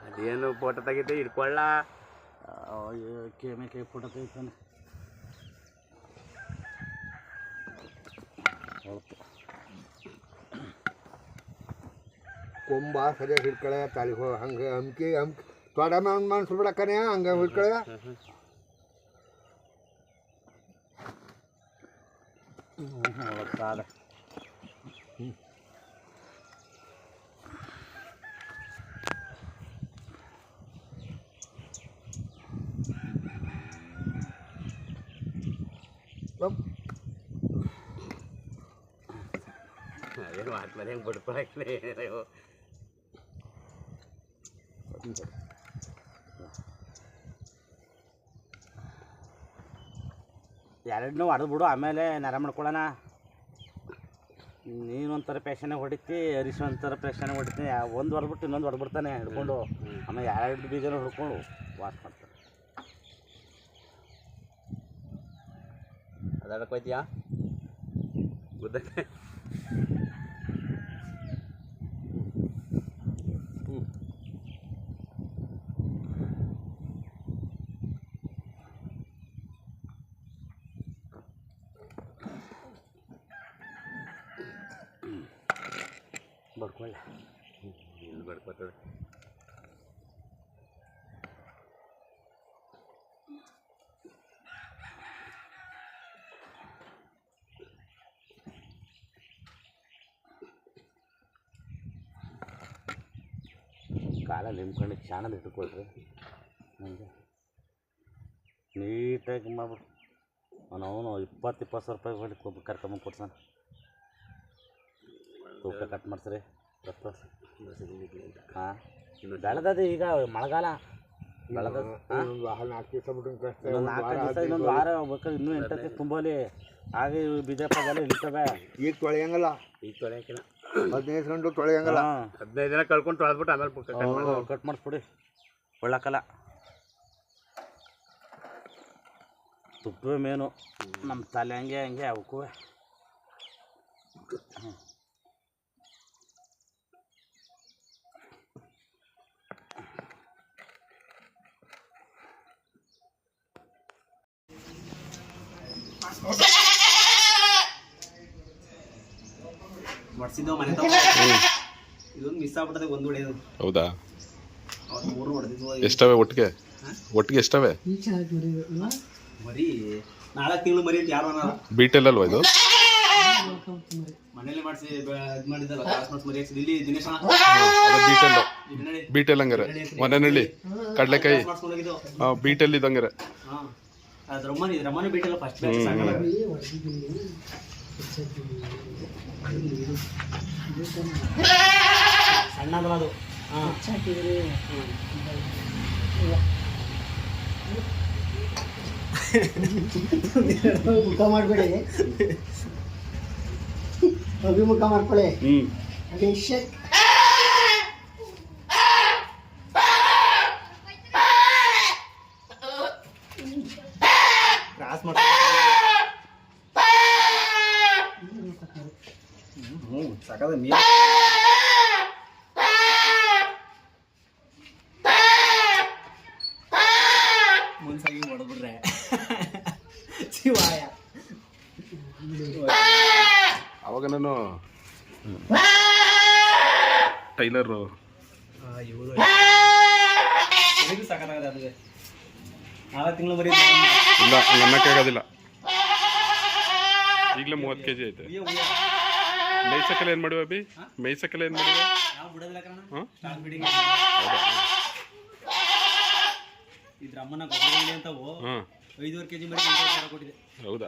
ಅದೇನು ಫೋಟೋ ತೆಗಿತೆ ಇಟ್ಕೊಳ್ಳ ಕೈ ಫೋಟೋ ತೆಗಿತಾನೆ. ಕೊಂಬ ಸರಿಯಾಗಿ ಹಿಡ್ಕಳೆ ತಾಲಿ ಹಂಗೆ ಹಮ್ಕಿ ತೊಡ ಮನ್ಸು ಬಿಡಕ್ಕನೆ ಹಂಗೆ ಹಿಡ್ಕಳೆ. ಸಾಲ ಅದೇನು ಆದ್ಮೇಲೆ ಹೆಂಗೆ ಬಿಡ್ಕೊಳಕ್ಕೆ ಎರಡನ್ನೂ ಹೊಡೆದು ಬಿಡು, ಆಮೇಲೆ ನೆರ ಮಾಡ್ಕೊಳ್ಳೋಣ. ನೀನೊಂಥರ ಪ್ಯಾಶನಾಗ ಹೊಡಿತಿ, ಹರೀಶ್ ಒಂಥರ ಪ್ಯಾಶನಾಗ ಹೊಡಿತೀನಿ. ಒಂದು ಹೊಡೆದ್ಬಿಟ್ಟು ಇನ್ನೊಂದು ಹೊಡೆದ್ಬಿಡ್ತಾನೆ ಹಿಡ್ಕೊಂಡು. ಆಮೇಲೆ ಎರಡು ಬೀಜನ ಹಿಡ್ಕೊಂಡು ವಾಶ್ ಮಾಡ್ತಾನೆ. ಅದಾಡಕ್ಕೆ ಹೋಯ್ತೀಯಾ ಗುದ್ದಕ್ಕೆ? ಬಡ್ಕೊಳ್ಳ ಇಲ್ಲಿ ಬಡ್ಕೊತದೆ. ಕಾಲಲ್ಲಿ ನಿಮ್ಕೊಂಡು ಚಾಣಲ್ಲಿ ಇಟ್ಕೊಳ್ರಿ. ನನಗೆ ನೀಟಾಗಿ ಮಾಡ್ಬಿಟ್ಟು ಅವನು 20 ಸಾವಿರ ರೂಪಾಯಿ ಹೊಡಿ ಕರ್ಕೊಂಬಂದು ಕೊಡ್ಸಾನ. ತೂಕ ಕಟ್ ಮಾಡ್ಸ್ರಿ. ಹಾಂ ಬೆಳೆದದು ಈಗ ಮಳೆಗಾಲ ಬೆಳೆದ ಇನ್ನೊಂದು 4 ದಿವಸ ಬಿಟ್ಟು ಇನ್ನೊಂದು 4 ದಿವಸ ಇನ್ನೊಂದು ವಾರ ಬೇಕಾದ್ರೆ ಇನ್ನೂ 8 ದಿವಸ ತುಂಬಲಿ. ಹಾಗೆ ಬೀಜಪ್ಪಗೆಲ್ಲ ಇಳಿತವೆ. ಈಗ ತೊಳೆಯಂಗಲ್ಲ, ಈಗ ತೊಳೆಯೋಕಿಲ್ಲ. 15 ಗಂಟು ತೊಳೆಯಂಗಲ್ಲ. 15 ದಿನ ಕಳ್ಕೊಂಡು ತೊಳೆದ್ಬಿಟ್ಟು ಆಮೇಲೆ ಕಟ್ ಮಾಡಿಸ್ಬಿಡಿ. ಒಳ್ಳಕ್ಕಲ್ಲ ತುಪ್ಪವೇ ಮೇನು. ನಮ್ಮ ತಲೆ ಹಂಗೆ ಅವಕ್ಕೂ ಹೊಡ್ಸಿದ್ದೋ ಮನೆ ಇದೊಂದು ಮಿಸ್ ಆಗ್ಬಿಟ್ಟದೆ ಒಂದು ಹೊಡೆಯೋದು. ಹೌದಾ? ಅವ್ರು 3 ಹೊಡೆದಿದ್ವು. ಎಷ್ಟವೆ ಒಟ್ಟಿಗೆ ಎಷ್ಟವೆ? ಮರಿ 4 ತಿಂಗಳು ಮರಿ ಅಂತ ಯಾರು ಅನ್ನಲ್ಲ. ಬೀಟೆಲ್ ಅಲ್ವಾ ಇದು? ಮನೇಲಿ ಮಾಡಿಸಿ ಇದು ಮಾಡಿದ್ದಲ್ಲ ಕ್ಲಾಸ್ ಮರಿ ಹಾಕ್ಸಿದ್ದು ಇಲ್ಲಿ ದಿನೇಶ ಬೀಟೆಲ್ ಹಂಗಾರೆ ಮನೆಯಲ್ಲಿ ಕಡ್ಲೆಕಾಯಿ ಬೀಟೆಲ್ ಇದಂಗಾರೆ. ಅದು ರಮ್ಮನೆ ಬೀಟೆಲ್ಲ ಫಸ್ಟ್ ಬ್ಯಾಚ್ ಸಣ್ಣದಲ್ಲ ಅದು. ಮುಖ ಮಾಡಬೇಡಿ, ಅಭಿಮುಖ ಮಾಡ್ಕೊಳ್ಳಿ. ಕ್ರಾಸ್ ಮಾಡ್ತಾರೆ. ಸಾಕಾದ ನೀರು ಮುನ್ಸಾಗಿ ಹೊಡೆದ್ಬಿಟ್ರೆ ಶಿವಾಯ. ಅವಾಗ ನಾನು ಟೈಲರು ಇವರು ಸಾಕಾಗದ ಅದಕ್ಕೆ 4 ತಿಂಗಳು ಬರೀ ಇಲ್ಲ ನನ್ನಕ್ಕಾಗೋದಿಲ್ಲ. ಈಗಲೇ 30 kg ಐತೆ. ಮೇಯ್ಸಕ್ಕೆಲ್ಲ ಏನು ಮಾಡಿವ ಅಭಿ? ಮೇಯ್ಸಕ್ಕೆಲ್ಲ ಏನು ಮಾಡಿವ? ಇದ್ರ ಅಮ್ಮನ ಗೊಬ್ಬರ ಅಂತವು 5.5 kg ಮರಿ ಕೊಟ್ಟಿದೆ. ಹೌದಾ?